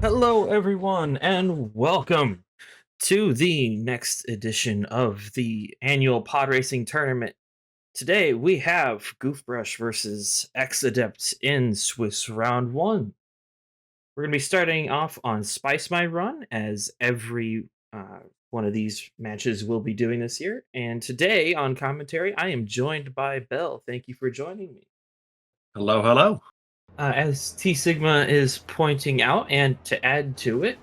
Hello, everyone, and welcome to the next edition of the annual Podracing tournament. Today we have Goofbrush versus xAdypt in Swiss Round 1. We're going to be starting off on Spice My Run, as every one of these matches will be doing this year. And today on commentary, I am joined by Belle. Thank you for joining me. Hello, hello. As T Sigma is pointing out, and to add to it,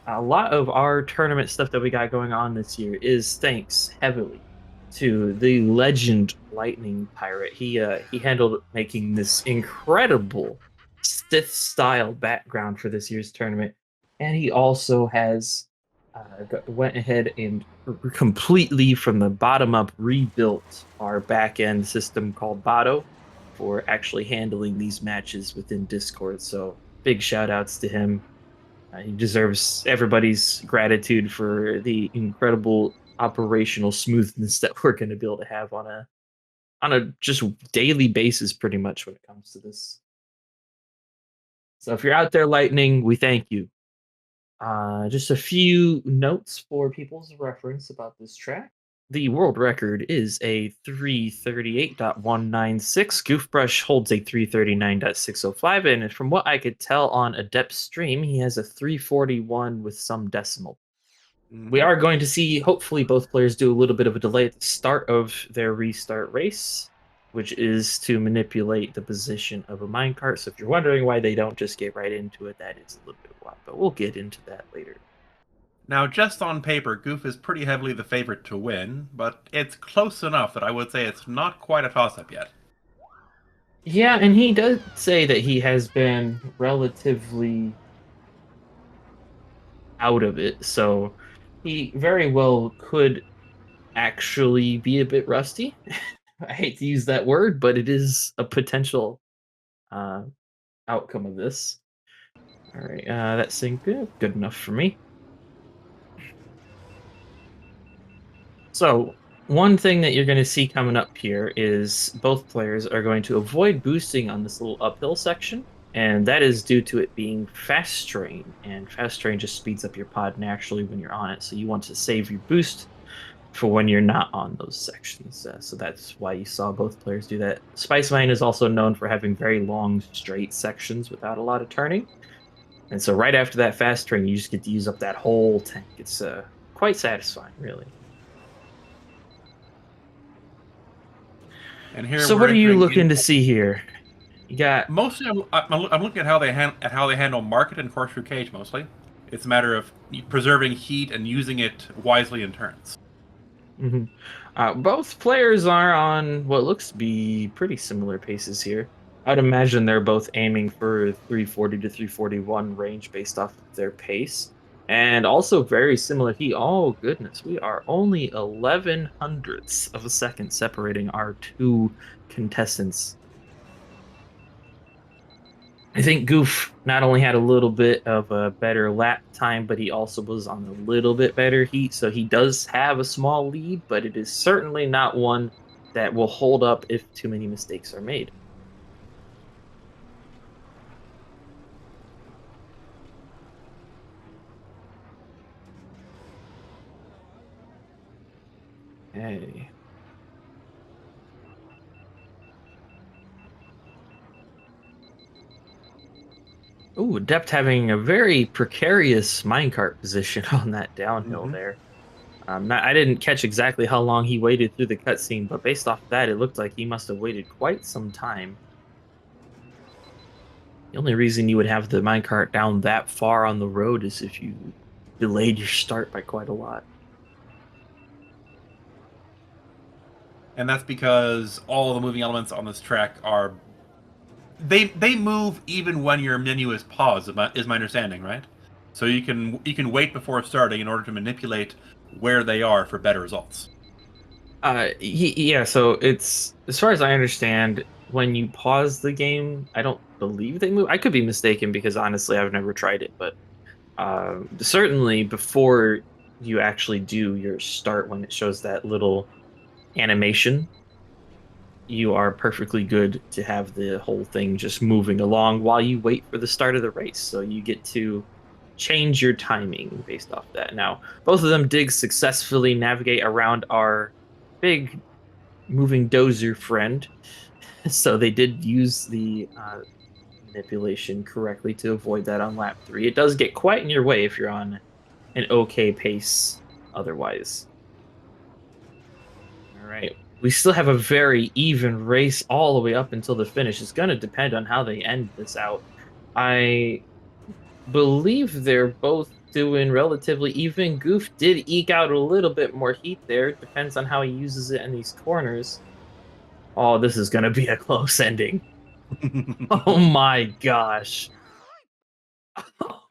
a lot of our tournament stuff that we got going on this year is thanks heavily to the legend Lightning Pirate. He handled making this incredible Sith style background for this year's tournament, and he also has went ahead and completely from the bottom up rebuilt our back end system called Bado for actually handling these matches within Discord. So big shout outs to him. He deserves everybody's gratitude for the incredible operational smoothness that we're going to be able to have on a just daily basis, pretty much when it comes to this. So if you're out there, Lightning, we thank you. Just a few notes for people's reference about this track. The world record is a 338.196. Goofbrush holds a 339.605, and from what I could tell on Adept's stream, he has a 341 with some decimal. We are going to see, hopefully, both players do a little bit of a delay at the start of their restart race, which is to manipulate the position of a minecart. So if you're wondering why they don't just get right into it, that is a little bit why, but we'll get into that later. Now, just on paper, Goof is pretty heavily the favorite to win, but it's close enough that I would say it's not quite a toss-up yet. Yeah, and he does say that he has been relatively out of it, so he very well could actually be a bit rusty. I hate to use that word, but it is a potential uh, outcome of this. All right, that sync good enough for me. So one thing that you're going to see coming up here is both players are going to avoid boosting on this little uphill section, and that is due to it being fast terrain, and fast terrain just speeds up your pod naturally when you're on it, so you want to save your boost for when you're not on those sections. So that's why you saw both players do that. Spice Mine is also known for having very long straight sections without a lot of turning, and so right after that fast terrain, you just get to use up that whole tank. It's quite satisfying, really. And here So we're what are you entering looking in. to see here? You got Mostly, I'm looking at how they handle market and corkscrew cage. Mostly, it's a matter of preserving heat and using it wisely in turns. mhm. Both players are on what looks to be pretty similar paces here. I'd imagine they're both aiming for 340 to 341 range based off of their pace. And also very similar heat. Oh goodness, we are only 11 hundredths of a second separating our two contestants. I think Goof not only had a little bit of a better lap time, but he also was on a little bit better heat. So he does have a small lead, but it is certainly not one that will hold up if too many mistakes are made. Hey. Ooh, Adept having a very precarious minecart position on that downhill there. I didn't catch exactly how long he waited through the cutscene, but based off of that, it looked like he must have waited quite some time. The only reason you would have the minecart down that far on the road is if you delayed your start by quite a lot. And that's because all the moving elements on this track are they move even when your menu is paused. Is my understanding right? So you can wait before starting in order to manipulate where they are for better results. Yeah, so it's as far as I understand, when you pause the game, I don't believe they move. I could be mistaken because honestly, I've never tried it, but certainly before you actually do your start, when it shows that little animation, you are perfectly good to have the whole thing just moving along while you wait for the start of the race. So you get to change your timing based off that. Now, both of them did successfully navigate around our big moving dozer friend, so they did use the manipulation correctly to avoid that on lap 3. It does get quite in your way if you're on an okay pace otherwise. All right. We still have a very even race all the way up until the finish. It's going to depend on how they end this out. I believe they're both doing relatively even. Goof did eke out a little bit more heat there. Depends on how he uses it in these corners. Oh, this is going to be a close ending. Oh my gosh.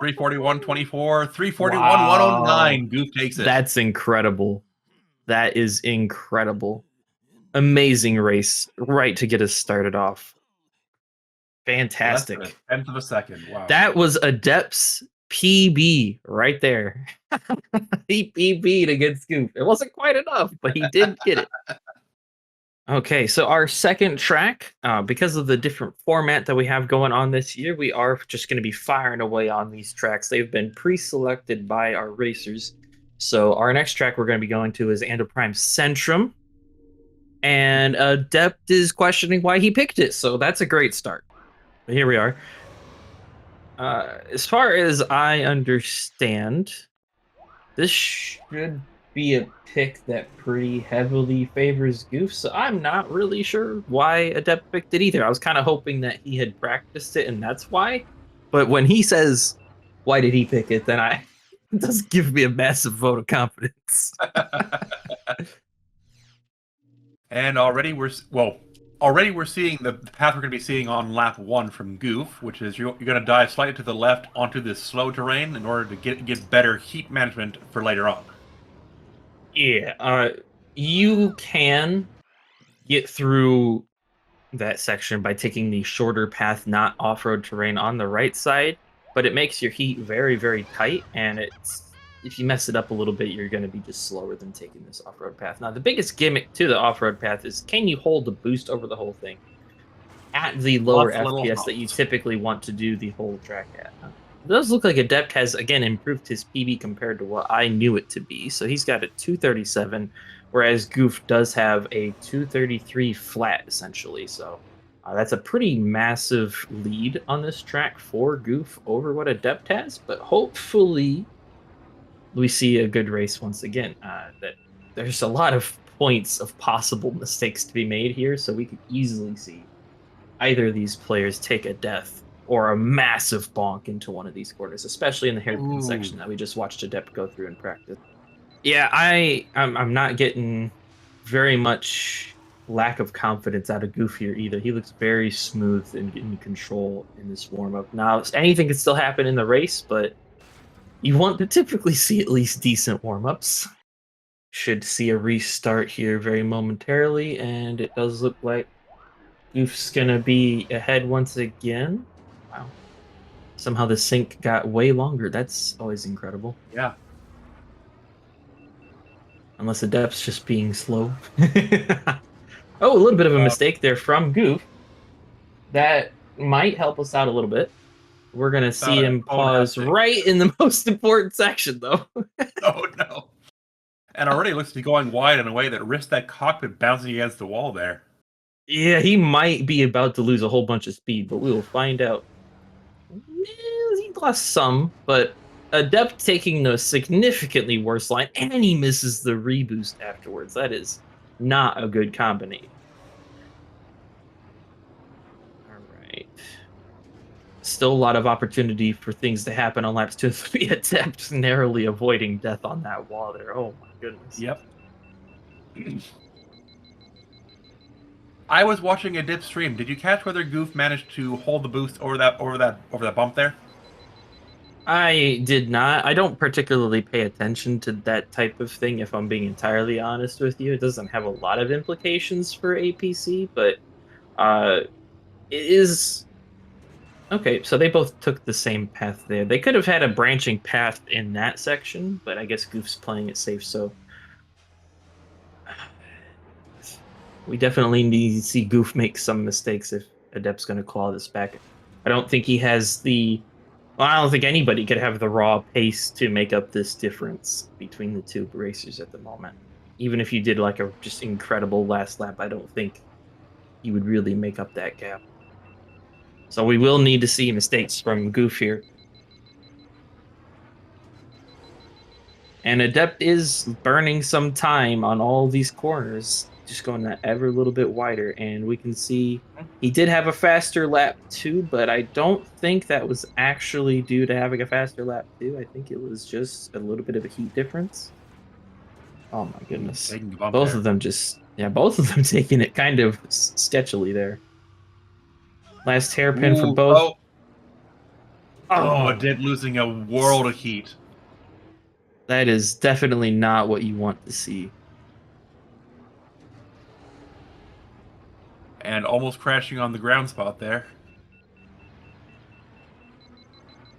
341.24, 341, Wow. 109. Goof takes it. That's incredible. That is incredible. Amazing race, right to get us started off. Less than a Fantastic. tenth of a second. Wow. That was Adept's PB right there. He PB'd against Goof. It wasn't quite enough, but he did get it. Okay, so our second track, because of the different format that we have going on this year, we are just going to be firing away on these tracks. They've been pre-selected by our racers. So our next track we're going to be going to is Prime Centrum. And Adept is questioning why he picked it, so that's a great start. But here we are. As far as I understand, this should be a pick that pretty heavily favors Goof, so I'm not really sure why Adept picked it either. I was kind of hoping that he had practiced it and that's why. But when he says, why did he pick it, then it does give me a massive vote of confidence. And already we're seeing the path we're going to be seeing on lap 1 from Goof, which is you're going to dive slightly to the left onto this slow terrain in order to get better heat management for later on. Yeah, you can get through that section by taking the shorter path, not off-road terrain on the right side, but it makes your heat very, very tight, and if you mess it up a little bit, you're going to be just slower than taking this off-road path. Now, the biggest gimmick to the off-road path is, can you hold the boost over the whole thing at the lower Lots of little FPS that you humps. typically want to do the whole track at? It does look like Adept has, again, improved his PB compared to what I knew it to be. So he's got a 237, whereas Goof does have a 233 flat, essentially. So that's a pretty massive lead on this track for Goof over what Adept has. But hopefully we see a good race once again. That there's a lot of points of possible mistakes to be made here, so we could easily see either of these players take a death or a massive bonk into one of these corners, especially in the hairpin section that we just watched Adept go through in practice. Yeah, I'm not getting very much lack of confidence out of Goof here either. He looks very smooth and in control in this warm up. Now, anything can still happen in the race, but you want to typically see at least decent warm ups. Should see a restart here very momentarily, and it does look like Goof's gonna be ahead once again. Wow. Somehow the sync got way longer. That's always incredible. Yeah. Unless Adept's just being slow. Oh, a little bit of a mistake there from Goof. That might help us out a little bit. We're gonna see him pause Podracing. right in the most important section, though. Oh no. And already looks to be going wide in a way that risks that cockpit bouncing against the wall there. Yeah, he might be about to lose a whole bunch of speed, but we will find out. He lost some, but Adept taking the significantly worse line, and he misses the reboost afterwards. That is not a good combination. All right. Still a lot of opportunity for things to happen on laps 2 and 3. Adept narrowly avoiding death on that wall there. Oh my goodness. Yep. I was watching a dip stream. Did you catch whether Goof managed to hold the boost over that bump there? I did not. I don't particularly pay attention to that type of thing, if I'm being entirely honest with you. It doesn't have a lot of implications for APC, but it is okay. So they both took the same path there. They could have had a branching path in that section, but I guess Goof's playing it safe. So we definitely need to see Goof make some mistakes if Adept's going to claw this back. I don't think he has the Well, I don't think anybody could have the raw pace to make up this difference between the two racers at the moment. Even if you did like a just incredible last lap, I don't think you would really make up that gap. So we will need to see mistakes from Goof here. And Adept is burning some time on all these corners, just going that ever little bit wider. And we can see he did have a faster lap too, but I don't think that was actually due to having a faster lap too. I think it was just a little bit of a heat difference. Oh my Ooh, goodness. taking a bump Both there. of them just, yeah, both of them taking it kind of sketchily there. Last hairpin for Ooh, both. oh, oh, Oh, Adib losing a world of heat. that is definitely not what you want to see. And almost crashing on the ground spot there.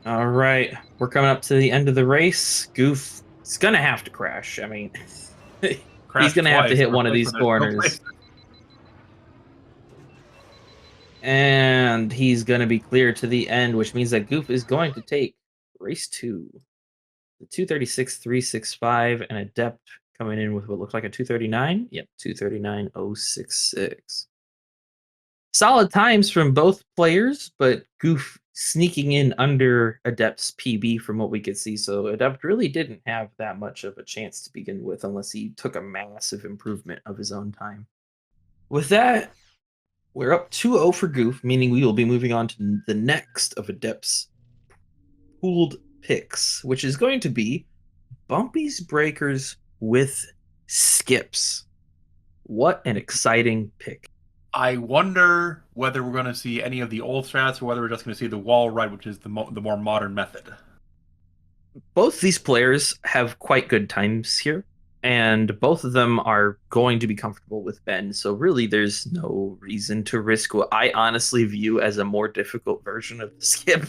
All right, we're coming up to the end of the race. Goof is gonna have to crash. I mean, he's Crashed gonna have to twice. hit The one of these replacement, there's no corners, place. and he's gonna be clear to the end, which means that Goof is going to take race two, the 236.365, and Adept coming in with what looks like a 239. Yep, 239.066. Solid times from both players, but Goof sneaking in under Adept's PB from what we could see. So Adept really didn't have that much of a chance to begin with unless he took a massive improvement of his own time. With that, we're up 2-0 for Goof, meaning we will be moving on to the next of Adept's pooled picks, which is going to be Bumpy's Breakers with Skips. What an exciting pick. I wonder whether we're going to see any of the old strats or whether we're just going to see the wall ride, which is the more modern method. Both these players have quite good times here, and both of them are going to be comfortable with Ben. So really, there's no reason to risk what I honestly view as a more difficult version of the skip.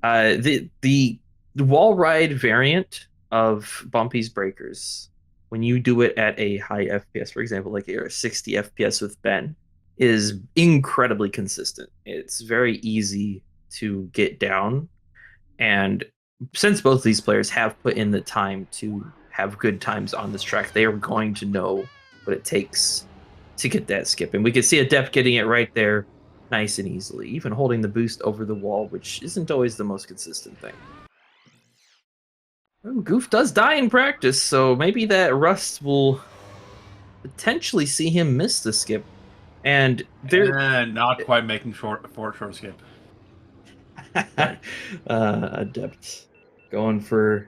The wall ride variant of Bumpy's Breakers, when you do it at a high FPS, for example, like you're 60 FPS with Ben, is incredibly consistent. It's very easy to get down, and since both these players have put in the time to have good times on this track, they are going to know what it takes to get that skip. And we can see Adept getting it right there nice and easily, even holding the boost over the wall, which isn't always the most consistent thing. Oh, Goof does die in practice, so maybe that rust will potentially see him miss the skip. And there And not quite making short skip. Sorry. Adept going for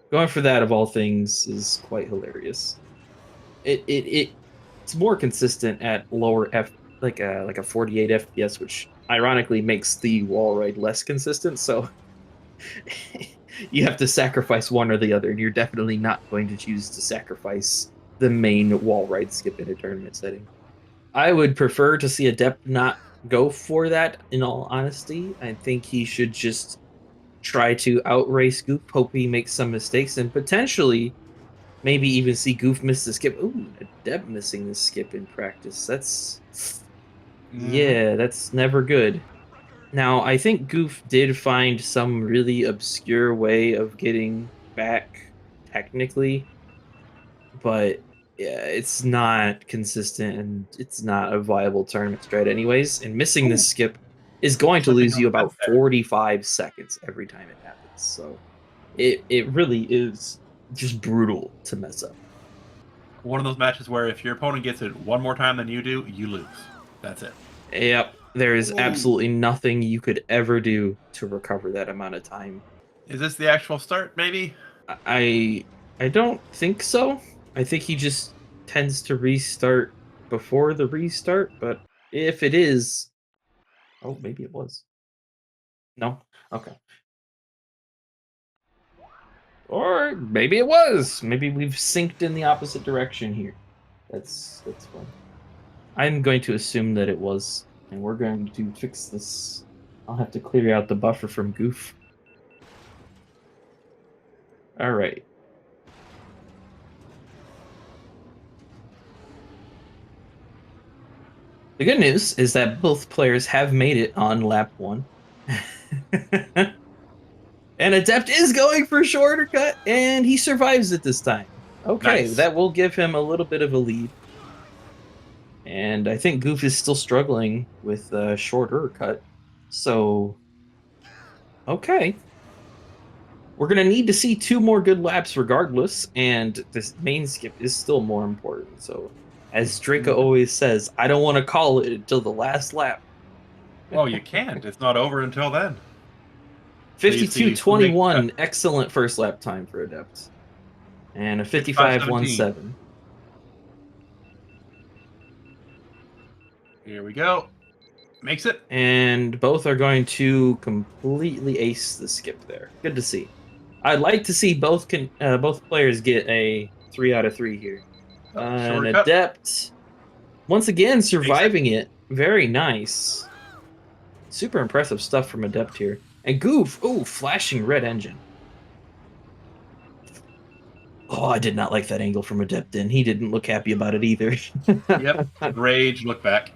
that of all things is quite hilarious. It's more consistent at lower like a 48 FPS, which ironically makes the wall ride less consistent. So you have to sacrifice one or the other, and you're definitely not going to choose to sacrifice the main wall ride skip in a tournament setting. I would prefer to see Adept not go for that, in all honesty. I think he should just try to outrace Goof, hope he makes some mistakes, and potentially maybe even see Goof miss the skip. Ooh, Adept missing the skip in practice. Mm-hmm. Yeah, that's never good. Now, I think Goof did find some really obscure way of getting back technically, but yeah, it's not consistent and it's not a viable tournament strat anyways. And missing this Ooh, skip is going to slipping lose on you the fence about there. 45 seconds every time it happens. So it really is just brutal to mess up. One of those matches where if your opponent gets it one more time than you do, you lose. That's it. Yep, there is Ooh. absolutely nothing you could ever do to recover that amount of time. Is this the actual start, maybe? I I don't think so. I think he just tends to restart before the restart, but if it is, oh, maybe it was. No? Okay. Or maybe it was. Maybe we've synced in the opposite direction here. That's fun. I'm going to assume that it was, and we're going to fix this. I'll have to clear out the buffer from Goof. All right. The good news is that both players have made it on lap one. And Adept is going for shorter cut, and he survives it this time. Okay, Nice. that will give him a little bit of a lead. And I think Goof is still struggling with shorter cut. So, okay. We're going to need to see 2 more good laps regardless, and this main skip is still more important. So, as Draco Mhm. always says, I don't want to call it until the last lap. Well, you can't. It's not over until then. So you see who makes the cut. 52:21, excellent first lap time for Adept. And a 65-17. 55:17. Here we go. Makes it. And both are going to completely ace the skip there. Good to see. I'd like to see both players get a 3 out of 3 here. Oh, An shorter cut. Adept once again Makes it. surviving it. Very nice. Super impressive stuff from Adept here. And Goof, oh, flashing red engine. Oh, I did not like that angle from Adept, and he didn't look happy about it either. Yep. Rage. Look back.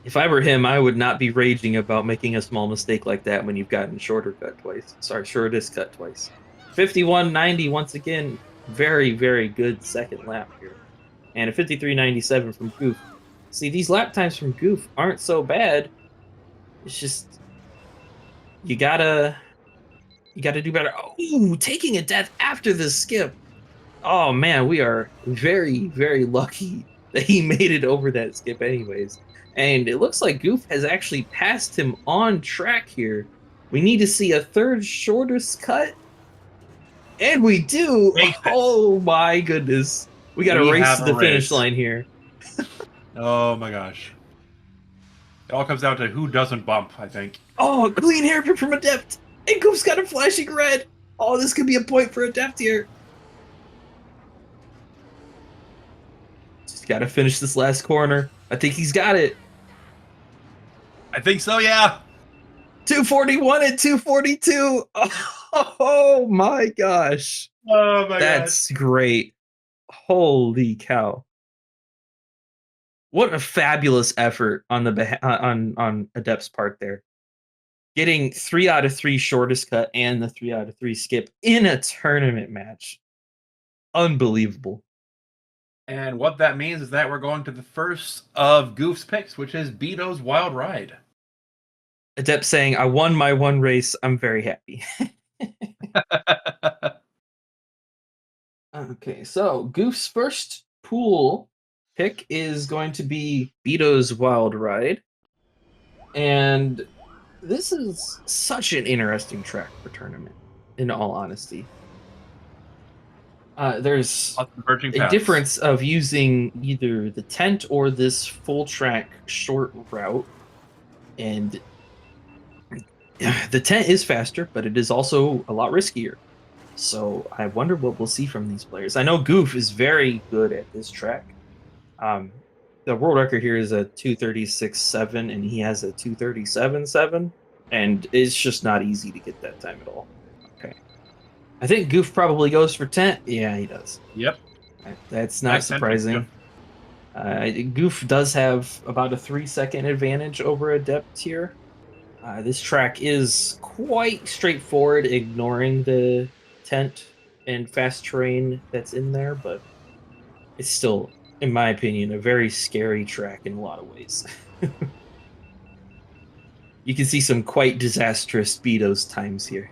If I were him, I would not be raging about making a small mistake like that when you've gotten shorter cut twice. Sorry, shortest cut twice. 51:90 once again. Very, very good second lap here. And a 53:97 from Goof. See, these lap times from Goof aren't so bad. It's just you gotta do better. Oh, taking a death after the skip. Oh man, we are very, very lucky that he made it over that skip anyways. And it looks like Goof has actually passed him on track here. We need to see a third shortest cut. And we do. Makes it. Oh my goodness. We got to We race have to a the finish race. line here. Oh my gosh. It all comes down to who doesn't bump, I think. Oh, clean hairpin from Adept. And Goof's got a flashing red. Oh, this could be a point for Adept here. Just got to finish this last corner. I think he's got it. I think so, yeah. 241 and 242. Oh my gosh. Oh my gosh. That's great. Holy cow. What a fabulous effort on on Adept's part there. Getting 3 out of 3 shortest cut and the 3 out of 3 skip in a tournament match. Unbelievable. And what that means is that we're going to the first of Goof's picks, which is Beto's Wild Ride. Adept saying, I won my one race. I'm very happy. Okay, so Goof's first pool pick is going to be Beto's Wild Ride. And this is such an interesting track for tournament, in all honesty. There's Lots of converging a paths. difference of using either the tent or this full track short route. And the tent is faster, but it is also a lot riskier. So I wonder what we'll see from these players. I know Goof is very good at this track. The world record here is a 2:36.7, and he has a 2:37.7, and it's just not easy to get that time at all. Okay, I think Goof probably goes for tent. Yeah, he does. Yep. That's not Nice tent pick, surprising. Goof does have about a 3-second advantage over Adept here. This track is quite straightforward, ignoring the tent and fast terrain that's in there, but it's still, in my opinion, a very scary track in a lot of ways. You can see some quite disastrous Betos times here.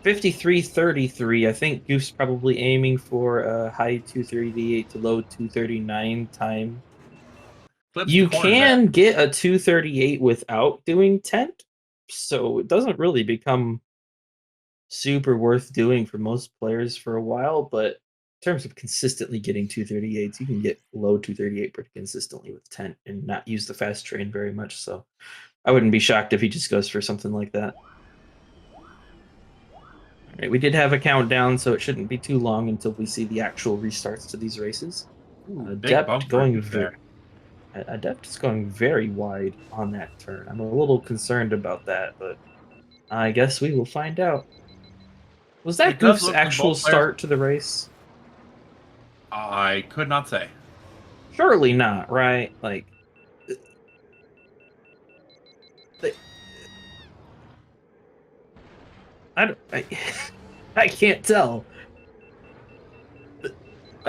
53:33. I think Goof's probably aiming for a high 238 to low 239 time. Flips You the corner there. can get a 238 without doing tent, so it doesn't really become super worth doing for most players for a while, but in terms of consistently getting 238s, you can get low 238 pretty consistently with tent and not use the fast train very much. So I wouldn't be shocked if he just goes for something like that. All right, we did have a countdown, so it shouldn't be too long until we see the actual restarts to these races. Ooh, big bump Adept for going Goof there. Adept is going very wide on that turn. I'm a little concerned about that, but I guess we will find out. Was that It does Goof's look like actual both players. start to the race? I could not say. Surely not, right? Like, They, I, don't- I, I can't tell. I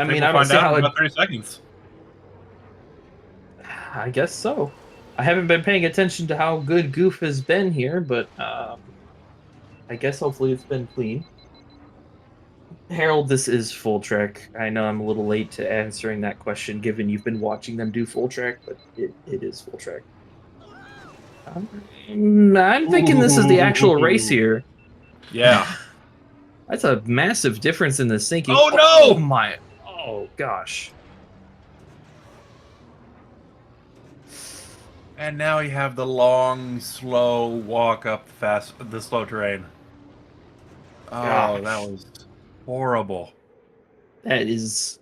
I think mean, we'll I don't find see out how in it. about 30 seconds. I guess so. I haven't been paying attention to how good Goof has been here, but I guess hopefully it's been clean. Harold, this is full track. I know I'm a little late to answering that question, given you've been watching them do full track, but it is full track. I'm thinking this is the actual race Ooh. here. Yeah. That's a massive difference in the sinking. Oh Oh no! my! Oh gosh! And now you have the long, slow walk up the slow terrain. Oh, that Gosh! was horrible. That is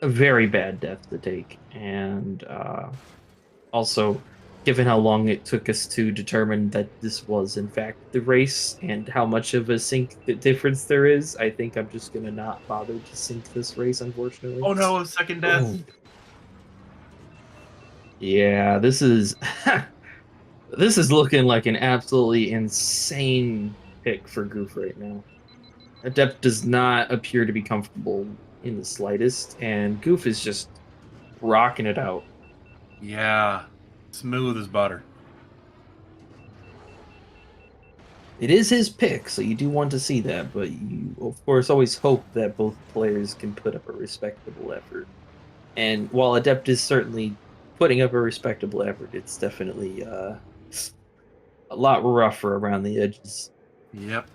a very bad death to take, and also, given how long it took us to determine that this was in fact the race and how much of a sync difference there is, I think I'm just gonna not bother to sync this race, unfortunately. Oh no, second death. Oh yeah, this is this is looking like an absolutely insane pick for Goof right now. Adept does not appear to be comfortable in the slightest, and Goof is just rocking it out. Yeah. Smooth as butter. It is his pick, so you do want to see that, but you, of course, always hope that both players can put up a respectable effort. And while Adept is certainly putting up a respectable effort, it's definitely a lot rougher around the edges. Yep.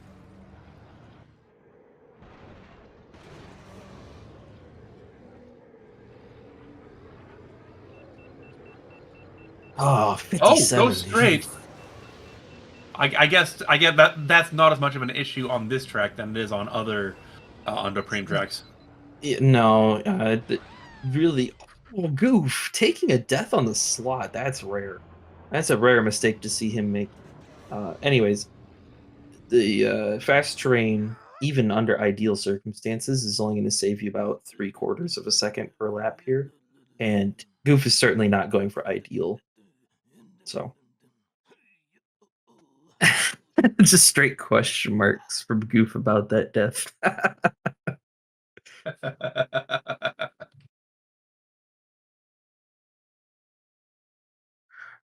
Oh, Oh, go 57. straight. I guess I get that that's not as much of an issue on this track than it is on other Undo Prime tracks. No, really, oh, Goof taking a death on the slot. That's rare. That's a rare mistake to see him make. Anyways, the fast terrain, even under ideal circumstances, is only going to save you about 3/4 of a second per lap here, and Goof is certainly not going for ideal. So, just straight question marks from Goof about that death.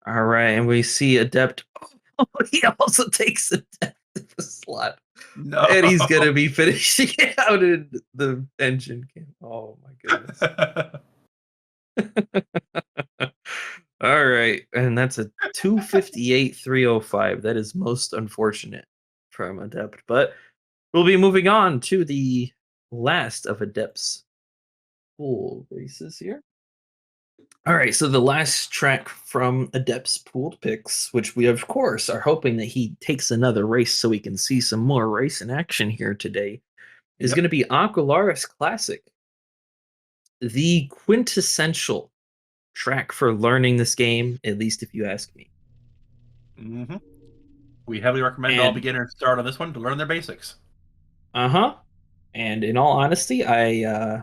All right, and we see Adept. Oh, he also takes a death in the slot, No. and he's gonna be finishing it out in the engine cam. Oh my goodness. All right, and that's a 258.305. That is most unfortunate from Adept, but we'll be moving on to the last of Adept's pool races here. All right, so the last track from Adept's pooled picks, which we of course are hoping that he takes another race so we can see some more race in action here today, is going Yep. to be Aqualaris Classic, the quintessential track for learning this game, at least if you ask me. Hmm. We heavily recommend all And beginners start on this one to learn their basics. uh-huh. And in all honesty, I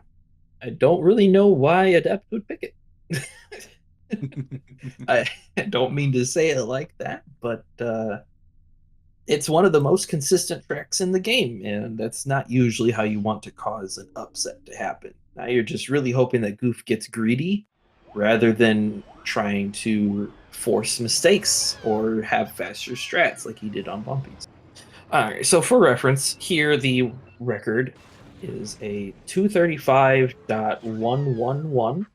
don't really know why Adept would pick it. I don't mean to say it like that, but it's one of the most consistent tracks in the game, and that's not usually how you want to cause an upset to happen. Now you're just really hoping that Goof gets greedy rather than trying to force mistakes or have faster strats like he did on Bumpies. All right, so for reference, here the record is a 235.111.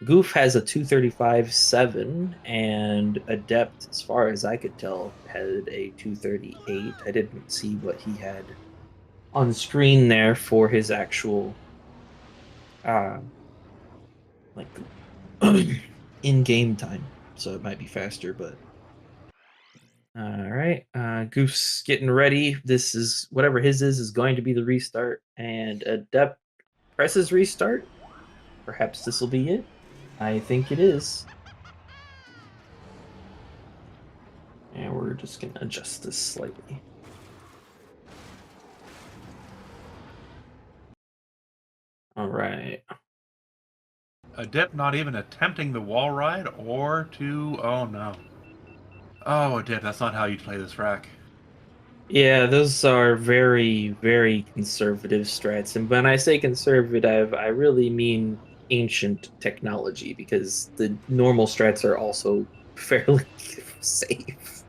Goof has a 235.7, and Adept, as far as I could tell, had a 238. I didn't see what he had on screen there for his actual uh like in-game time. So it might be faster, but all right. Goof's getting ready. This is whatever his is going to be the restart, and Adept presses restart. Perhaps this will be it. I think it is. And we're just going to adjust this slightly. All right. Adept not even attempting the wall ride or to. Oh no. Oh, Dip, that's not how you play this rack. Yeah, those are very, very conservative strats. And when I say conservative, I really mean ancient technology because the normal strats are also fairly safe.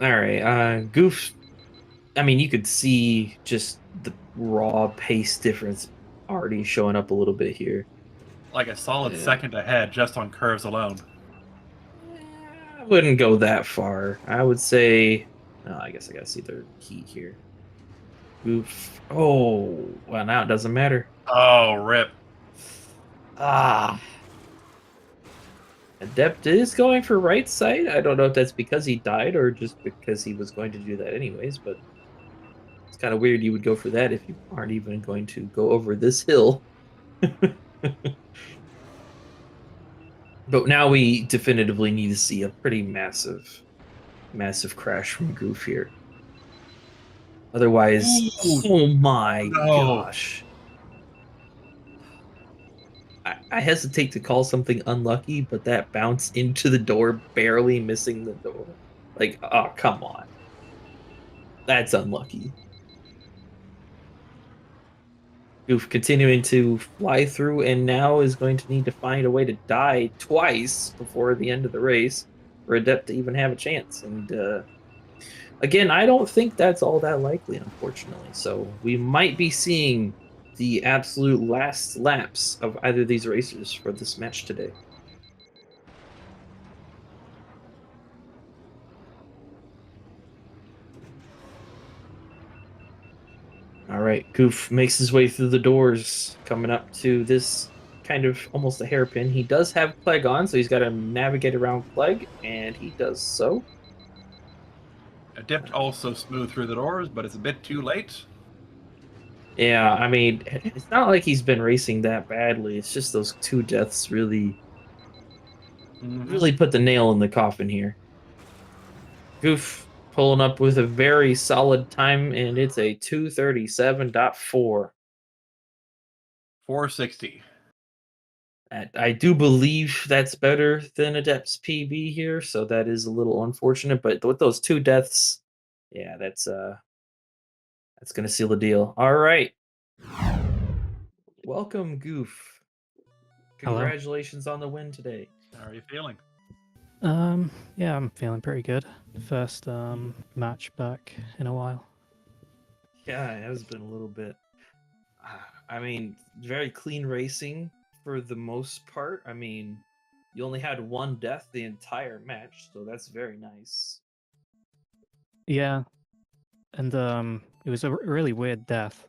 All right, Goof. I mean, you could see just the raw pace difference already showing up a little bit here. Like a solid Yeah. second ahead just on curves alone. I wouldn't go that far. I would say, oh, I guess I gotta see their heat here. Oof. Oh, well, now it doesn't matter. Oh, rip. Ah, Adept is going for right side. I don't know if that's because he died or just because he was going to do that anyways, but it's kind of weird you would go for that if you aren't even going to go over this hill. But now we definitively need to see a pretty massive, massive crash from Goof here. Otherwise, Ooh, oh my no. gosh. I hesitate to call something unlucky, but that bounce into the door, barely missing the door. Like, oh, come on. That's unlucky. Goof continuing to fly through and now is going to need to find a way to die twice before the end of the race for Adept to even have a chance. And again, I don't think that's all that likely, unfortunately. So we might be seeing the absolute last laps of either of these racers for this match today. All right, Goof makes his way through the doors, coming up to this kind of almost a hairpin. He does have Clegg on, so he's got to navigate around Clegg, and he does so. Adept also smooth through the doors, but it's a bit too late. Yeah, I mean, it's not like he's been racing that badly. It's just those two deaths really, Hmm. really put the nail in the coffin here. Goof pulling up with a very solid time, and it's a 2:37.4. 460. I do believe that's better than Adept's PB here, so that is a little unfortunate. But with those two deaths, yeah, that's gonna seal the deal. All right, welcome, Goof. Hello. Congratulations on the win today. How are you feeling? Yeah, I'm feeling pretty good. First match back in a while. Yeah, it has been a little bit. I mean, very clean racing for the most part. I mean, you only had one death the entire match, so that's very nice. Yeah, and it was a really weird death.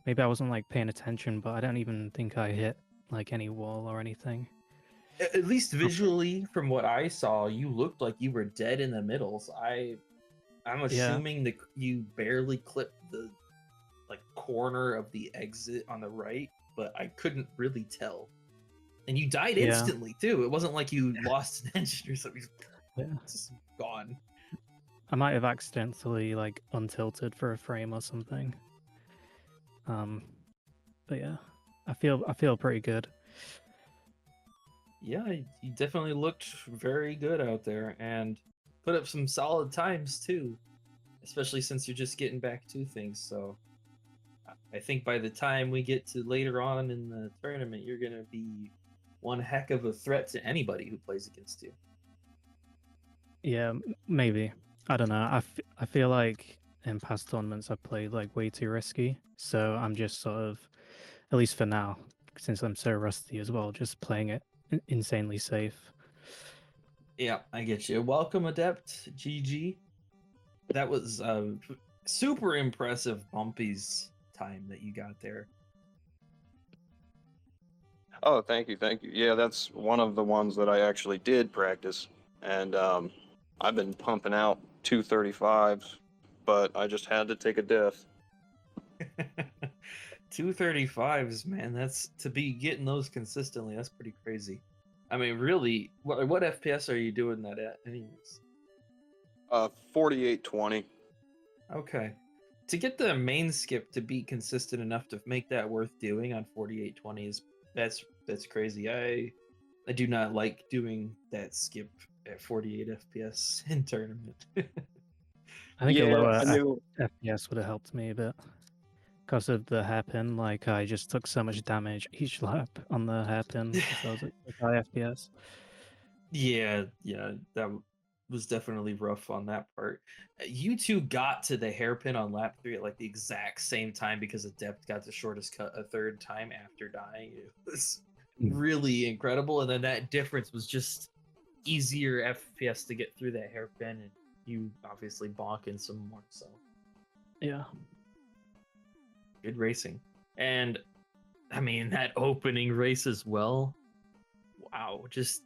Maybe I wasn't like paying attention, but I don't even think I hit like any wall or anything. At least Oh, visually, from what I saw, you looked like you were dead in the middle. So I'm yeah, assuming that you barely clipped the like corner of the exit on the right, but I couldn't really tell. And you died yeah, instantly too. It wasn't like you lost an engine or something. yeah. It's just gone. I might have accidentally like untilted for a frame or something. Um, but yeah, I feel pretty good. Yeah, you definitely looked very good out there and put up some solid times too, especially since you're just getting back to things. So I think by the time we get to later on in the tournament, you're going to be one heck of a threat to anybody who plays against you. Yeah, maybe. I don't know. I feel like in past tournaments I've played like way too risky, so I'm just sort of, at least for now, since I'm so rusty as well, just playing it insanely safe. Yeah, I get you. Welcome, Adept. GG. That was super impressive Bumpy's time that you got there. Oh, thank you, thank you. Yeah, that's one of the ones that I actually did practice, and I've been pumping out 235s, but I just had to take a death. 235s, man. That's to be getting those consistently. That's pretty crazy. I mean, really, what FPS are you doing that at, anyways? 4820. Okay. To get the main skip to be consistent enough to make that worth doing on 4820 is that's crazy. I do not like doing that skip at 48 FPS in tournament. I think a Yeah, lower I knew. FPS would have helped me, but because of the hairpin, like I just took so much damage each lap on the hairpin because I was at high FPS. Yeah, that was definitely rough on that part. You two got to the hairpin on lap 3 at like the exact same time because xAdypt got the shortest cut a third time after dying. It was really incredible, and then that difference was just easier FPS to get through that hairpin, and you obviously bonking some more. So Yeah. good racing, and I mean that opening race as well. Wow, just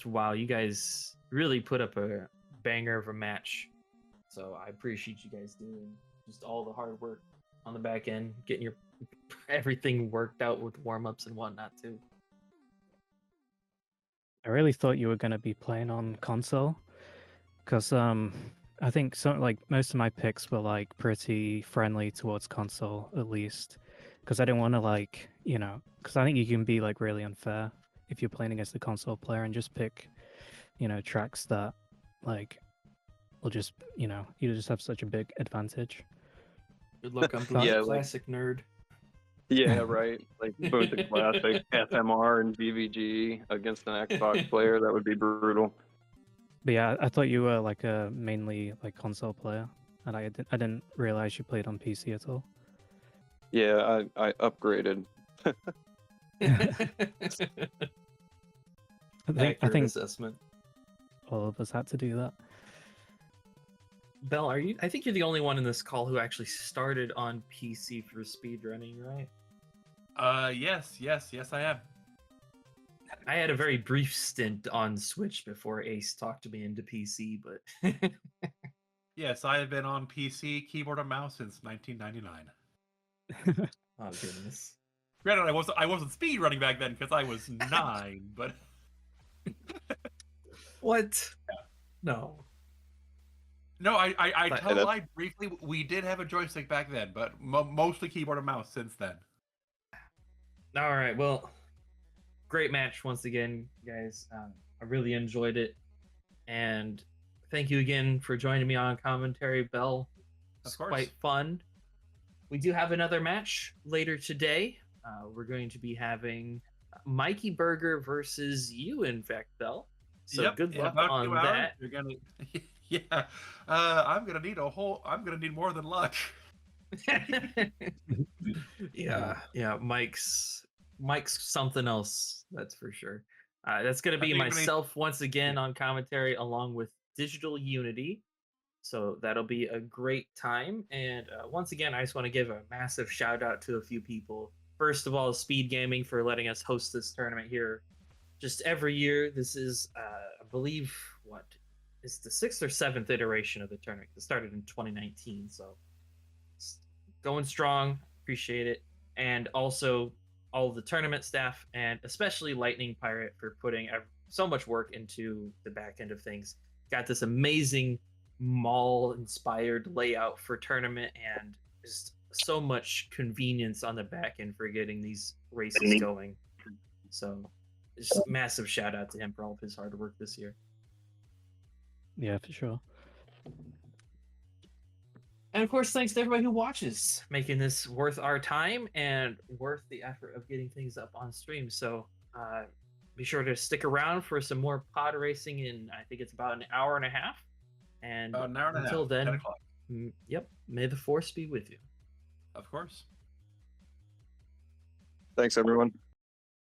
wow, you guys really put up a banger of a match. So I appreciate you guys doing just all the hard work on the back end, getting your everything worked out with warm-ups and whatnot too. I really thought you were going to be playing on console because I think most of my picks were like pretty friendly towards console at least, because I didn't want to because I think you can be like really unfair if you're playing against a console player and just pick tracks that like will just you just have such a big advantage. Good luck on Yeah, like- classic nerd. Yeah, right. Like both the classic FMR and VVG against an Xbox player, that would be brutal. But yeah, I thought you were like a mainly like console player, and I didn't realize you played on PC at all. Yeah, I upgraded. I think Assessment. all of us had to do that. Bell, I think you're the only one in this call who actually started on PC for speedrunning, right? Yes, I am. I had a very brief stint on Switch before Ace talked me into PC, but Yes, I have been on PC, keyboard and mouse since 1999. oh goodness. Granted, I wasn't speed running back then because I was 9, but What? No. no, I But- tell a lie briefly. We did have a joystick back then, but mostly keyboard and mouse since then. All right. Well, great match once again, guys. I really enjoyed it, and thank you again for joining me on commentary, Bell. It's Of course. quite fun. We do have another match later today. We're going to be having Mikey Burger versus you, in fact, Bell. So Yep, good in luck about on 2 hours, that. You're gonna, yeah. I'm gonna need more than luck. yeah. Mike's something else. That's for sure. That's gonna be think we need- myself once again on commentary, along with Digital Unity. So that'll be a great time. And once again, I just want to give a massive shout out to a few people. First of all, Speed Gaming for letting us host this tournament here just every year. This is, I believe, what is the 6th or 7th iteration of the tournament. It started in 2019, so it's going strong. Appreciate it. And also all of the tournament staff, and especially Lightning Pirate for putting so much work into the back end of things. Got this amazing mall-inspired layout for tournament, and just so much convenience on the back end for getting these races going. So just massive shout out to him for all of his hard work this year. Yeah, for sure. And of course, thanks to everybody who watches, making this worth our time and worth the effort of getting things up on stream. So be sure to stick around for some more pod racing in, I think it's about an hour and a half. And About an hour and a half. until 10 then, o'clock. Yep, may the force be with you. Of course. Thanks, everyone.